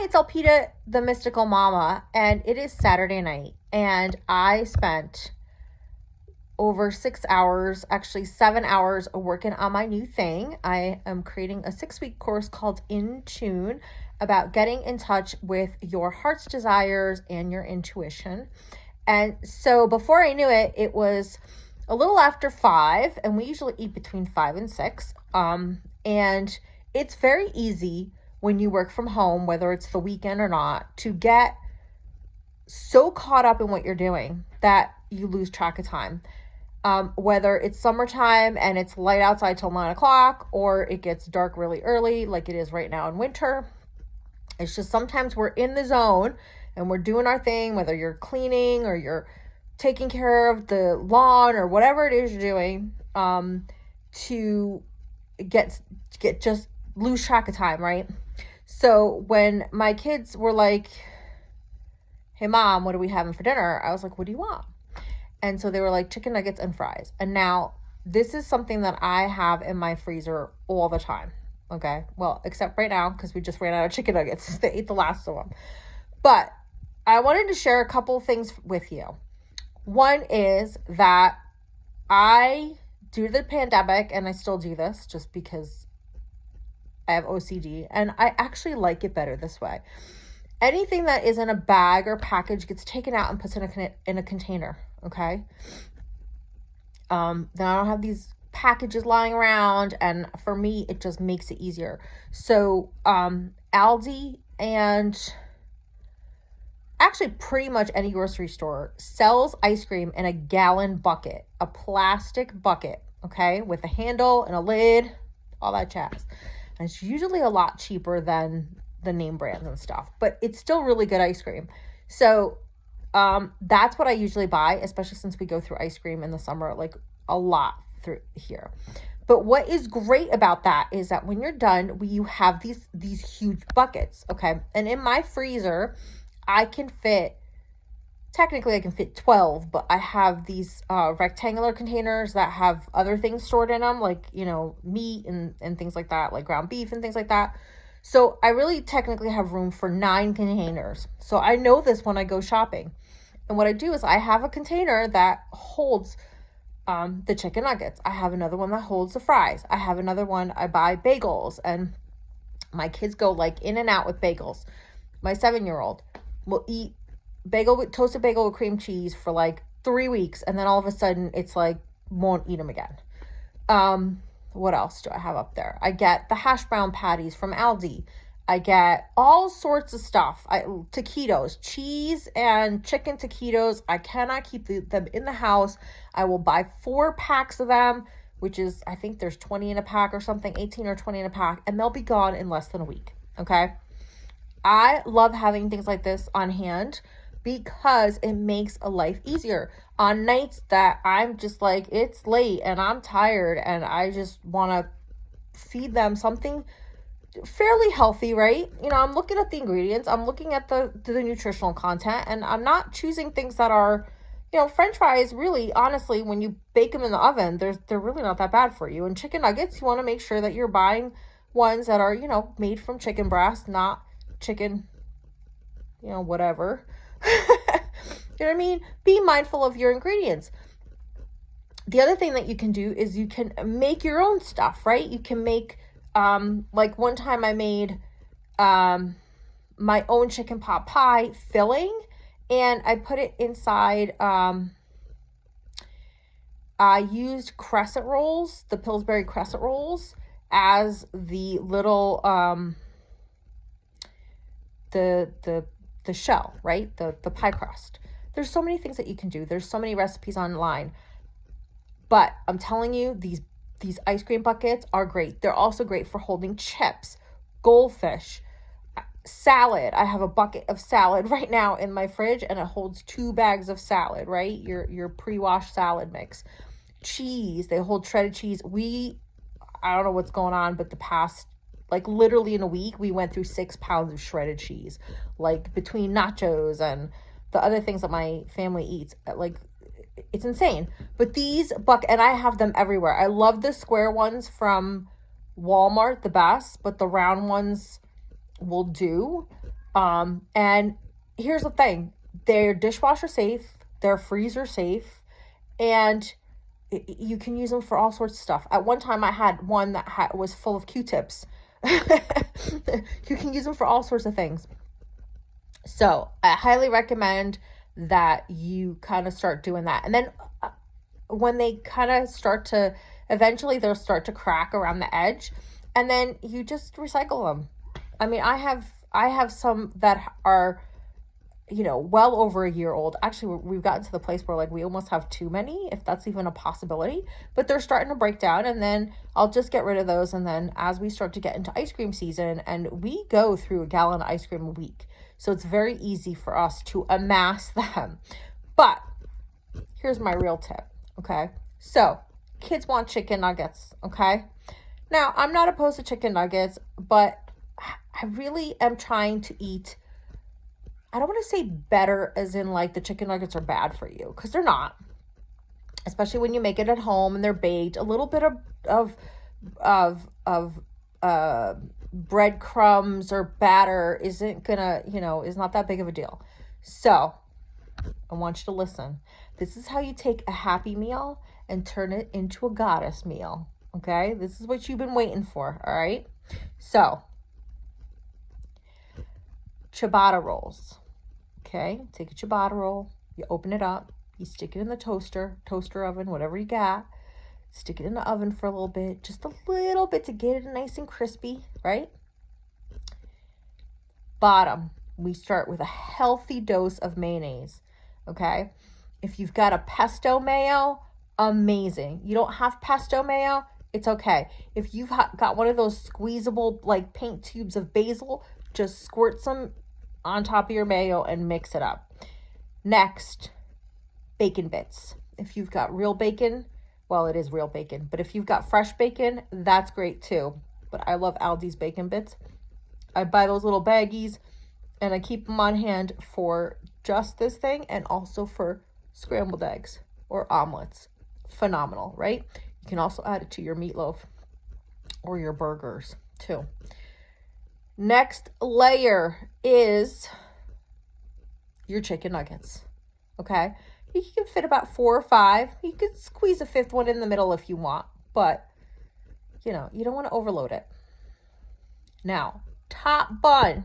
it's Elpida, the Mystical Mama, and it is Saturday night, and I spent over 6 hours, actually 7 hours, working on my new thing. I am creating a 6-week course called In Tune about getting in touch with your heart's desires and your intuition. And so before I knew it, it was a little after 5, and we usually eat between 5 and 6. And it's very easy when you work from home, whether it's the weekend or not, to get so caught up in what you're doing that you lose track of time. Whether it's summertime and it's light outside till 9 o'clock, or it gets dark really early like it is right now in winter. It's just sometimes we're in the zone and we're doing our thing, whether you're cleaning or you're taking care of the lawn or whatever it is you're doing, to get just lose track of time, right? So when my kids were like, hey mom, what are we having for dinner? I was like, what do you want? And so they were like, chicken nuggets and fries. And now this is something that I have in my freezer all the time. Okay. Well, except right now, because we just ran out of chicken nuggets. They ate the last of them. But I wanted to share a couple things with you. One is that due to the pandemic, and I still do this just because I have OCD, and I actually like it better this way. Anything that is in a bag or package gets taken out and put in a container, okay? Then I don't have these packages lying around, and for me, it just makes it easier. So Aldi and actually pretty much any grocery store sells ice cream in a gallon bucket, a plastic bucket, okay, with a handle and a lid, all that jazz. And it's usually a lot cheaper than the name brands and stuff, but it's still really good ice cream. So that's what I usually buy, especially since we go through ice cream in the summer, like a lot through here. But what is great about that is that when you're done, you have these huge buckets, okay? And in my freezer, technically I can fit 12, but I have these rectangular containers that have other things stored in them, like, meat and things like that, like ground beef and things like that. So I really technically have room for 9 containers. So I know this when I go shopping. And what I do is I have a container that holds the chicken nuggets. I have another one that holds the fries. I have another one, I buy bagels, and my kids go like in and out with bagels. My 7-year-old will eat toasted bagel with cream cheese for like 3 weeks, and then all of a sudden it's like won't eat them again. What else do I have up there? I get the hash brown patties from Aldi. I get all sorts of stuff. Taquitos, cheese and chicken taquitos. I cannot keep them in the house. I will buy 4 packs of them, which is, I think there's 20 in a pack or something, 18 or 20 in a pack, and they'll be gone in less than a week. Okay. I love having things like this on hand because it makes a life easier. On nights that I'm just like, it's late and I'm tired and I just want to feed them something fairly healthy, right? I'm looking at the ingredients, I'm looking at the nutritional content, and I'm not choosing things that are, French fries, really, honestly, when you bake them in the oven, they're really not that bad for you. And chicken nuggets, you want to make sure that you're buying ones that are, made from chicken breast, not chicken, whatever. You know what I mean? Be mindful of your ingredients. The other thing that you can do is you can make your own stuff, right? You can make, like one time I made my own chicken pot pie filling, and I put it inside, I used crescent rolls, the Pillsbury crescent rolls, as the little, the shell, right? The pie crust. There's so many things that you can do. There's so many recipes online. But I'm telling you, these ice cream buckets are great. They're also great for holding chips, goldfish, salad. I have a bucket of salad right now in my fridge, and it holds 2 bags of salad, right? Your pre-washed salad mix. Cheese, they hold shredded cheese. I don't know what's going on, but the past, like literally in a week, we went through 6 pounds of shredded cheese, like between nachos and the other things that my family eats. Like, it's insane. But and I have them everywhere. I love the square ones from Walmart the best, but the round ones will do. And here's the thing. They're dishwasher safe. They're freezer safe. And you can use them for all sorts of stuff. At one time, I had one that was full of Q-tips. You can use them for all sorts of things. So I highly recommend that you kind of start doing that. And then when they kind of start to, eventually they'll start to crack around the edge, and then you just recycle them. I mean, I have some that are, well over a year old. Actually, we've gotten to the place where like we almost have too many, if that's even a possibility, but they're starting to break down, and then I'll just get rid of those. And then as we start to get into ice cream season, and we go through a gallon of ice cream a week, so it's very easy for us to amass them. But here's my real tip. Okay. So kids want chicken nuggets. Okay. Now I'm not opposed to chicken nuggets, but I really am trying to eat, I don't want to say better as in like the chicken nuggets are bad for you, because they're not, especially when you make it at home and they're baked. A little bit of breadcrumbs or batter isn't gonna, is not that big of a deal. So I want you to listen. This is how you take a Happy Meal and turn it into a goddess meal. Okay? This is what you've been waiting for. All right? So, ciabatta rolls. Okay? Take a ciabatta roll. You open it up. You stick it in the toaster oven, whatever you got. Stick it in the oven for a little bit. Just a little bit to get it nice and crispy. Right? Bottom. We start with a healthy dose of mayonnaise. Okay? If you've got a pesto mayo, amazing. You don't have pesto mayo, it's okay. If you've got one of those squeezable like paint tubes of basil, just squirt some on top of your mayo and mix it up. Next, bacon bits. If you've got real bacon, well, it is real bacon, but if you've got fresh bacon, that's great too. But I love Aldi's bacon bits. I buy those little baggies and I keep them on hand for just this thing and also for scrambled eggs or omelets. Phenomenal, right? You can also add it to your meatloaf or your burgers too. Next layer is your chicken nuggets. Okay? You can fit about 4 or 5. You could squeeze a 5th one in the middle if you want, but you don't want to overload it. Now, top bun.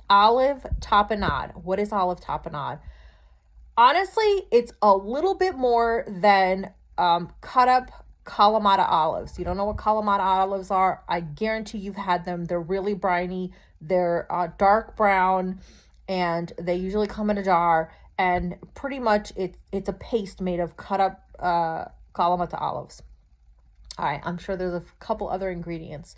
Olive tapenade. What is olive tapenade? Honestly, it's a little bit more than cut up Kalamata olives. You don't know what Kalamata olives are? I guarantee you've had them. They're really briny. They're dark brown, and they usually come in a jar. And pretty much it's a paste made of cut up Kalamata olives. All right, I'm sure there's a couple other ingredients.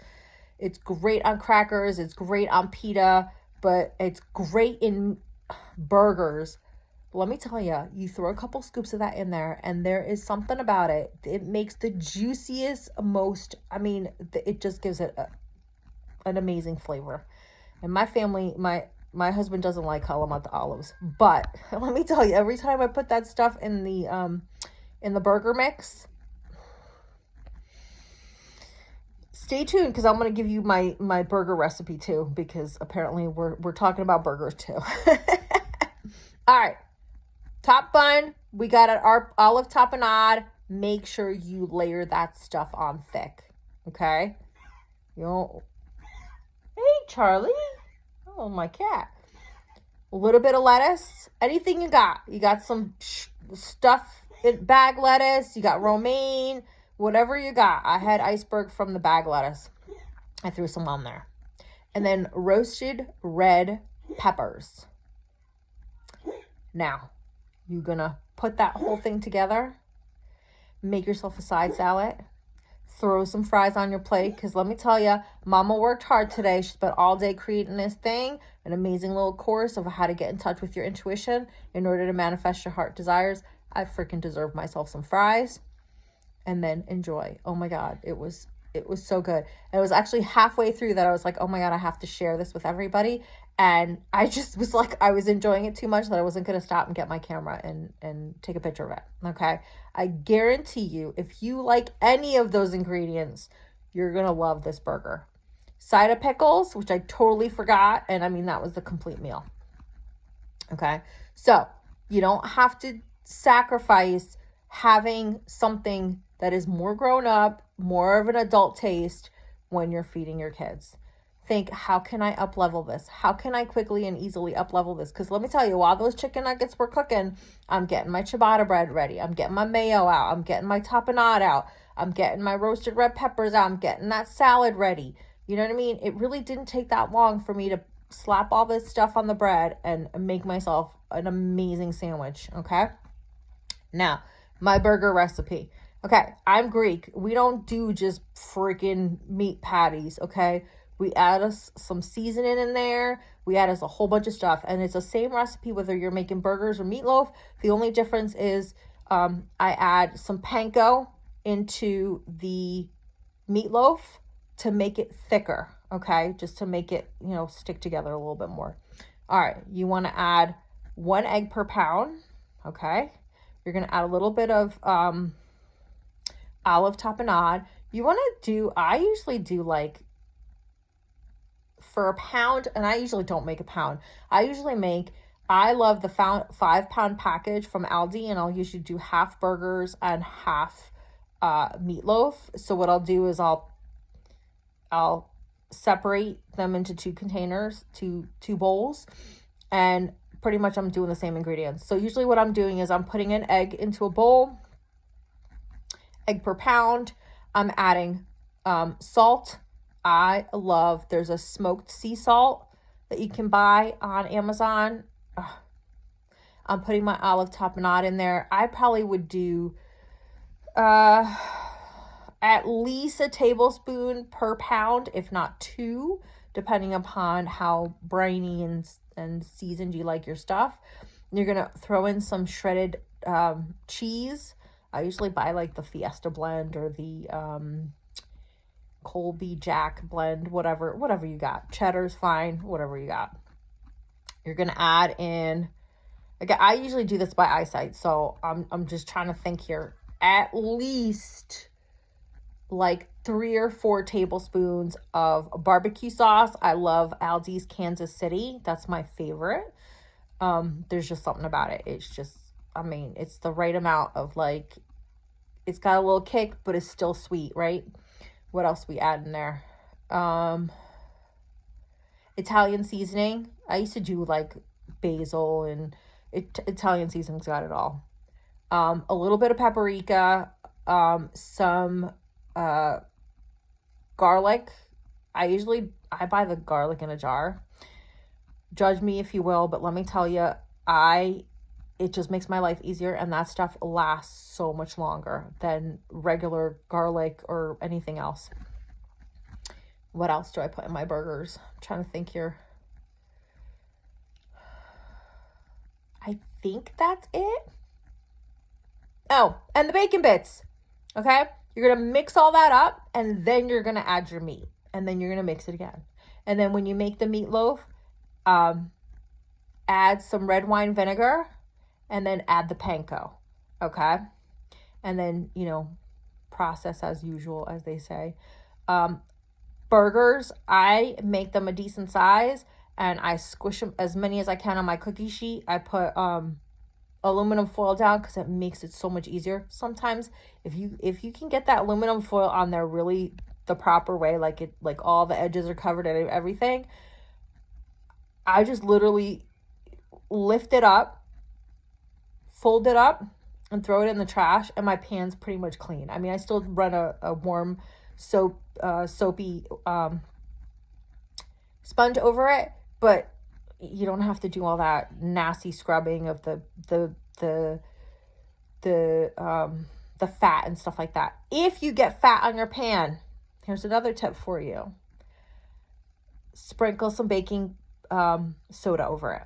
It's great on crackers. It's great on pita, but it's great in burgers. Let me tell you, you throw a couple scoops of that in there, and there is something about it. It makes the juiciest, it just gives it an amazing flavor. And my family, my husband doesn't like Kalamata olives, but let me tell you, every time I put that stuff in the burger mix, stay tuned because I'm going to give you my burger recipe too, because apparently we're talking about burgers too. All right. Top bun, we got our olive tapenade. Make sure you layer that stuff on thick, okay? Hey, Charlie. Oh, my cat. A little bit of lettuce, anything you got. You got some stuff, bag lettuce, you got romaine, whatever you got. I had iceberg from the bag lettuce. I threw some on there. And then roasted red peppers. Now, you're going to put that whole thing together, make yourself a side salad, throw some fries on your plate, because let me tell you, Mama worked hard today. She spent all day creating this thing, an amazing little course of how to get in touch with your intuition in order to manifest your heart desires. I freaking deserve myself some fries, and then enjoy. Oh my God, it was so good. And it was actually halfway through that I was like, oh my God, I have to share this with everybody. And I just was like, I was enjoying it too much that I wasn't going to stop and get my camera and take a picture of it. Okay. I guarantee you, if you like any of those ingredients, you're going to love this burger. side of pickles, which I totally forgot. And I mean, that was the complete meal. Okay. So you don't have to sacrifice having something that is more grown up, more of an adult taste when you're feeding your kids. Think, how can I up level this? How can I quickly and easily up level this? Because let me tell you, while those chicken nuggets were cooking, I'm getting my ciabatta bread ready. I'm getting my mayo out. I'm getting my tapenade out. I'm getting my roasted red peppers out. I'm getting that salad ready. You know what I mean? It really didn't take that long for me to slap all this stuff on the bread and make myself an amazing sandwich. Okay. Now, my burger recipe. Okay. I'm Greek. We don't do just freaking meat patties. Okay. We add us some seasoning in there. We add us a whole bunch of stuff. And it's the same recipe whether you're making burgers or meatloaf. The only difference is I add some panko into the meatloaf to make it thicker. Okay, just to make it, stick together a little bit more. All right, you want to add 1 egg per pound. Okay, you're going to add a little bit of olive tapenade. You want to do, I usually do like for a pound, and I usually don't make a pound. I love the 5-pound package from Aldi, and I'll usually do half burgers and half meatloaf. So what I'll do is I'll separate them into 2 containers, two bowls, and pretty much I'm doing the same ingredients. So usually what I'm doing is I'm putting an egg into a bowl, egg per pound. I'm adding salt. There's a smoked sea salt that you can buy on Amazon. I'm putting my olive tapenade in there. I probably would do at least a tablespoon per pound, if not 2, depending upon how briny and seasoned you like your stuff. You're going to throw in some shredded cheese. I usually buy like the Fiesta blend or the Colby Jack blend, whatever you got. Cheddar's fine, whatever you got. You're going to add in, again, I usually do this by eyesight, so I'm just trying to think here. At least like 3 or 4 tablespoons of barbecue sauce. I love Aldi's Kansas City. That's my favorite. There's just something about it. It's just, it's the right amount of like, it's got a little kick, but it's still sweet, right? What else we add in there? Italian seasoning. I used to do like basil, and Italian seasoning's got it all. A little bit of paprika, some garlic. I buy the garlic in a jar. Judge me if you will, but let me tell you, it just makes my life easier, and that stuff lasts so much longer than regular garlic or anything else. What else do I put in my burgers? I'm trying to think here. I think that's it. Oh, and the bacon bits. Okay? You're going to mix all that up, and then you're going to add your meat, and then you're going to mix it again. And then when you make the meatloaf, add some red wine vinegar, and then add the panko. Okay? And then, process as usual, as they say. Burgers, I make them a decent size, and I squish them as many as I can on my cookie sheet. I put aluminum foil down because it makes it so much easier. Sometimes if you can get that aluminum foil on there really the proper way, like all the edges are covered and everything, I just literally lift it up, fold it up, and throw it in the trash, and my pan's pretty much clean. I still run a warm soapy sponge over it, but you don't have to do all that nasty scrubbing of the fat and stuff like that. If you get fat on your pan, here's another tip for you. Sprinkle some baking soda over it.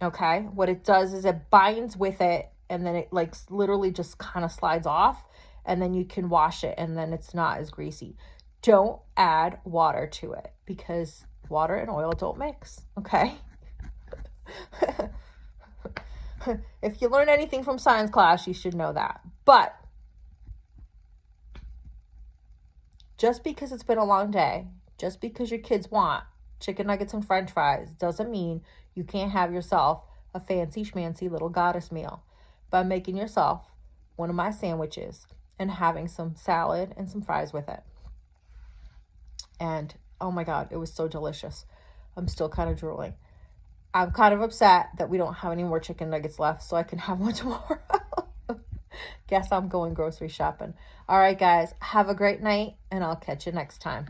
Okay? What it does is it binds with it, and then it literally just kind of slides off, and then you can wash it, and then it's not as greasy. Don't add water to it, because water and oil don't mix. Okay? If you learn anything from science class, you should know that. But just because it's been a long day Just because your kids want chicken nuggets and french fries doesn't mean you can't have yourself a fancy schmancy little goddess meal by making yourself one of my sandwiches and having some salad and some fries with it. And oh my God, it was so delicious. I'm still kind of drooling. I'm kind of upset that we don't have any more chicken nuggets left so I can have one tomorrow. Guess I'm going grocery shopping. All right, guys, have a great night, and I'll catch you next time.